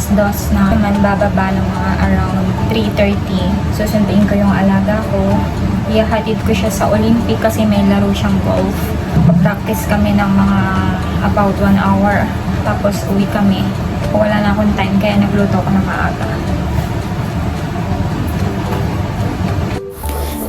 2:00 na naman bababa ng mga around 3:30. Susunduin ko yung alaga ko. Ihahatid ko siya sa Olympic kasi may laro siyang golf. Pag-practice kami ng mga about 1 hour. Tapos uwi kami. Wala na akong time kaya nagluto ko ng maaga.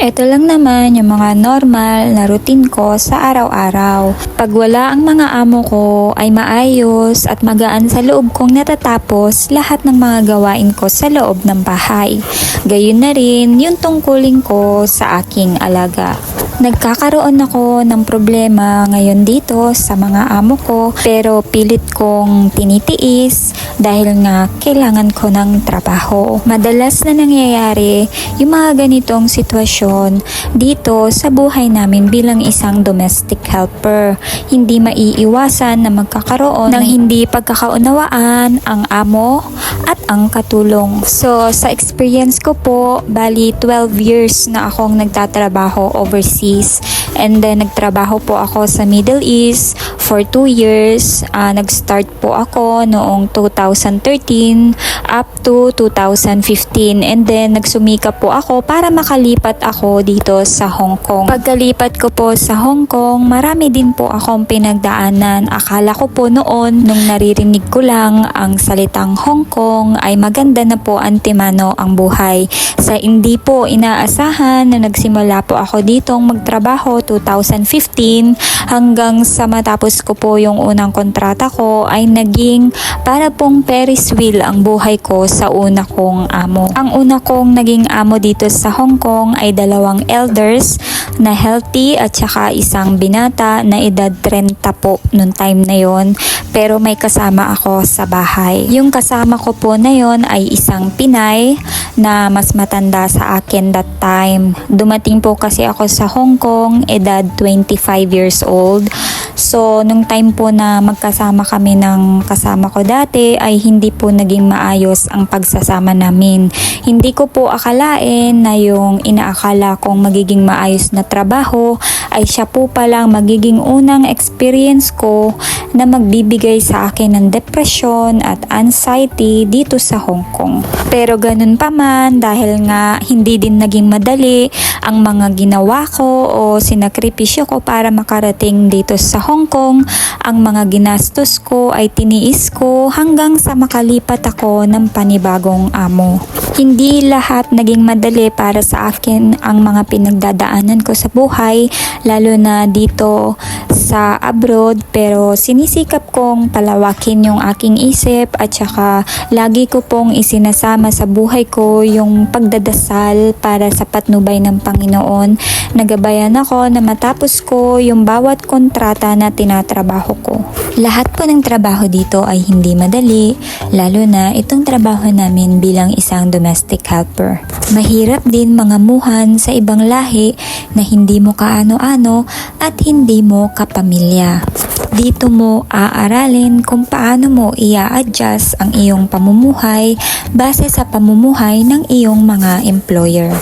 Ito lang naman yung mga normal na routine ko sa araw-araw. Pag wala ang mga amo ko ay maayos at magaan sa loob kong natatapos lahat ng mga gawain ko sa loob ng bahay. Gayon na rin yung tungkulin ko sa aking alaga. Nagkakaroon ako ng problema ngayon dito sa mga amo ko pero pilit kong tinitiis dahil nga kailangan ko ng trabaho. Madalas na nangyayari yung mga ganitong sitwasyon dito sa buhay namin bilang isang domestic helper. Hindi maiiwasan na magkakaroon ng hindi pagkakaunawaan ang amo at ang katulong. So sa experience ko po, bali 12 years na akong nagtatrabaho overseas. And then nagtrabaho po ako sa Middle East for 2 years. Nag-start po ako noong 2013 up to 2015. And then nagsumikap po ako para makalipat ako dito sa Hong Kong. Pagkalipat ko po sa Hong Kong, marami din po akong pinagdaanan. Akala ko po noon, nung naririnig ko lang ang salitang Hong Kong, ay maganda na po antemano ang buhay. Sa hindi po inaasahan na nagsimula po ako ditong magtrabaho 2015 hanggang sa matapos ko po yung unang kontrata ko ay naging para pong Ferris wheel ang buhay ko sa una kong amo. Ang una kong naging amo dito sa Hong Kong ay 2 elders na healthy at saka isang binata na edad 30 po noong time na yon. Pero may kasama ako sa bahay. Yung kasama ko po na yon ay isang Pinay na mas matanda sa akin that time. Dumating po kasi ako sa Hong Kong, edad 25 years old. So, nung time po na magkasama kami ng kasama ko dati ay hindi po naging maayos ang pagsasama namin. Hindi ko po akalain na yung inaakala kong magiging maayos na trabaho ay siya po palang magiging unang experience ko na magbibigay sa akin ng depression at anxiety dito sa Hong Kong. Pero ganun pa man, dahil nga hindi din naging madali ang mga ginawa ko o sinakripisyo ko para makarating dito sa Hong Kong, ang mga ginastos ko ay tiniis ko hanggang sa makalipat ako ng panibagong amo. Hindi lahat naging madali para sa akin ang mga pinagdadaanan ko sa buhay, lalo na dito sa abroad, pero sinisikap kong palawakin yung aking isip at saka lagi ko pong isinasama sa buhay ko yung pagdadasal para sa patnubay ng Panginoon. Nagabayan ako na matapos ko yung bawat kontrata na tinatrabaho ko. Lahat po ng trabaho dito ay hindi madali, lalo na itong trabaho namin bilang isang domestic helper. Mahirap din mangamuhan sa ibang lahi na hindi mo kaano-ano at hindi mo kapamilya. Dito mo aaralin kung paano mo i-adjust ang iyong pamumuhay base sa pamumuhay ng iyong mga employer.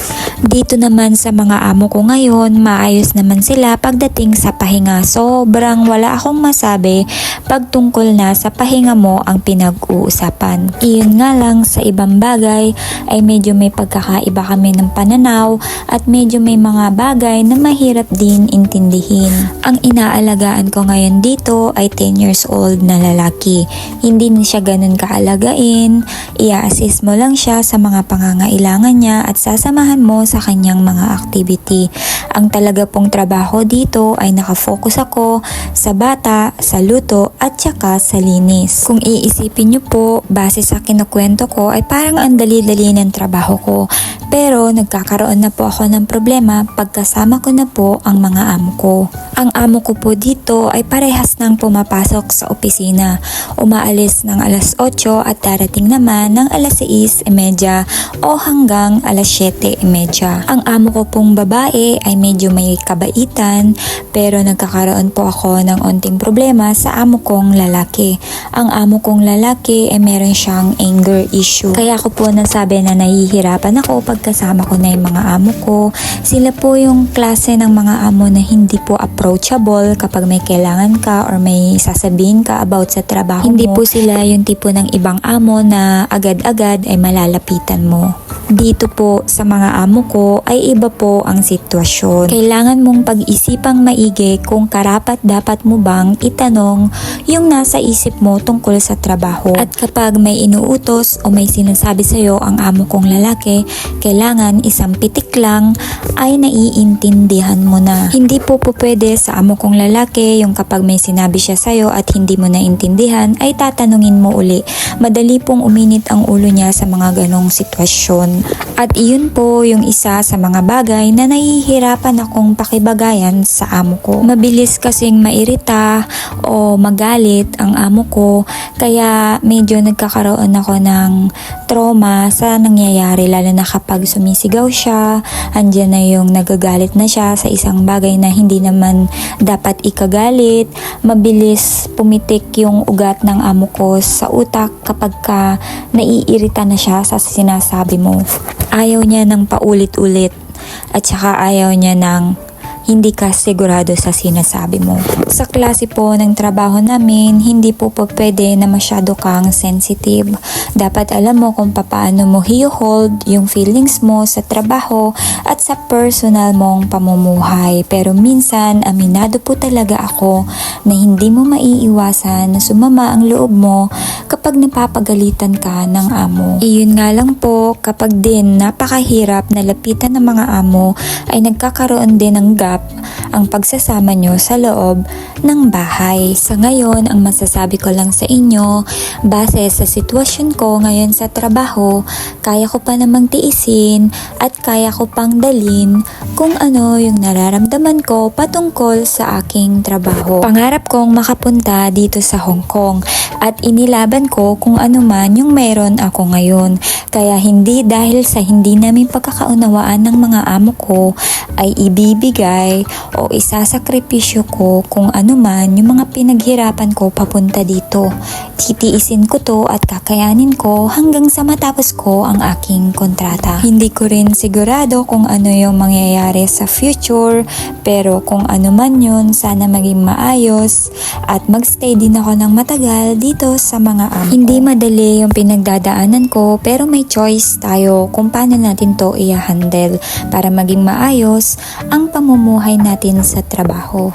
Dito naman sa mga amo ko ngayon, maayos naman sila pagdating sa pahinga. Sobrang wala akong masabi pagtungkol na sa pahinga mo ang pinag-uusapan. Iyon nga lang, sa ibang bagay ay medyo may pagkakaiba kami ng pananaw at medyo may mga bagay na mahirap din intindihin. Ang inaalagaan ko ngayon dito ay 10 years old na lalaki. Hindi na siya ganun kaalagain, i-assist mo lang siya sa mga pangangailangan niya at sasamahan mo sa kanyang mga activity. Ang talaga pong trabaho dito ay nakafocus ako sa bata, sa luto at saka sa linis. Kung iisipin niyo po, base sa kinukwento ko ay parang ang dali-dali ng trabaho ko. Pero nagkakaroon na po ako ng problema pagkasama ko na po ang mga amo ko. Ang amo ko po dito ay parehas nang pumapasok sa opisina. Umaalis ng alas 8 at darating naman ng alas 6:30 o hanggang alas 7:30. Ang amo ko pong babae ay medyo may kabaitan pero nagkakaroon po ako ng onting problema sa amo kong lalaki. Ang amo kong lalaki ay meron siyang anger issue. Kaya ko po nasabi na nahihirapan ako pagkasama ko na yung mga amo ko. Sila po yung klase ng mga amo na hindi po approachable kapag may kailangan ka ka or may sasabihin ka about sa trabaho hindi po sila yung tipo ng ibang amo na agad-agad ay malalapitan mo. Dito po sa mga amo ko ay iba po ang sitwasyon. Kailangan mong pag-isipang maigi kung karapat dapat mo bang itanong yung nasa isip mo tungkol sa trabaho. At kapag may inuutos o may sinasabi sa'yo ang amo kong lalaki, kailangan isang pitik lang ay naiintindihan mo na. Hindi po pwede sa amo kong lalaki yung kapag may sinabi siya sa'yo at hindi mo naintindihan ay tatanungin mo uli. Madali pong uminit ang ulo niya sa mga ganong sitwasyon. At iyon po yung isa sa mga bagay na nahihirapan akong pakibagayan sa amo ko. Mabilis kasing mairita o magalit ang amo ko kaya medyo nagkakaroon ako ng trauma sa nangyayari lalo na kapag sumisigaw siya, andyan na yung nagagalit na siya sa isang bagay na hindi naman dapat ikagalit. Mabilis pumitik yung ugat ng amo ko sa utak kapag ka naiirita na siya sa sinasabi mo. Ayaw niya ng paulit-ulit at saka ayaw niya ng hindi ka sigurado sa sinasabi mo. Sa klase po ng trabaho namin, hindi po pwede na masyado kang sensitive. Dapat alam mo kung paano mo i-hold yung feelings mo sa trabaho at sa personal mong pamumuhay. Pero minsan, aminado po talaga ako na hindi mo maiiwasan na sumama ang loob mo kapag napapagalitan ka ng amo. Iyon nga lang po, kapag din napakahirap na lapitan ng mga amo, ay nagkakaroon din ng gap ang pagsasama nyo sa loob ng bahay. Sa ngayon, ang masasabi ko lang sa inyo, base sa sitwasyon ko ngayon sa trabaho, kaya ko pa namang tiisin at kaya ko pang dalin kung ano yung nararamdaman ko patungkol sa aking trabaho. Pangarap kong makapunta dito sa Hong Kong at inilaban ko kung ano man yung meron ako ngayon. Kaya hindi dahil sa hindi namin pagkakaunawaan ng mga amo ko ay ibibigay o isasakripisyo ko kung ano man yung mga pinaghirapan ko papunta dito. Titiisin ko to at kakayanin ko hanggang sa matapos ko ang aking kontrata. Hindi ko rin sigurado kung ano yung mangyayari sa future, pero kung ano man yun, sana maging maayos at magstay din ako ng matagal dito sa mga amo. Hindi madali yung pinagdadaanan ko, pero may choice tayo kung paano natin to i-handle para maging maayos ang pamumuhay natin sa trabaho.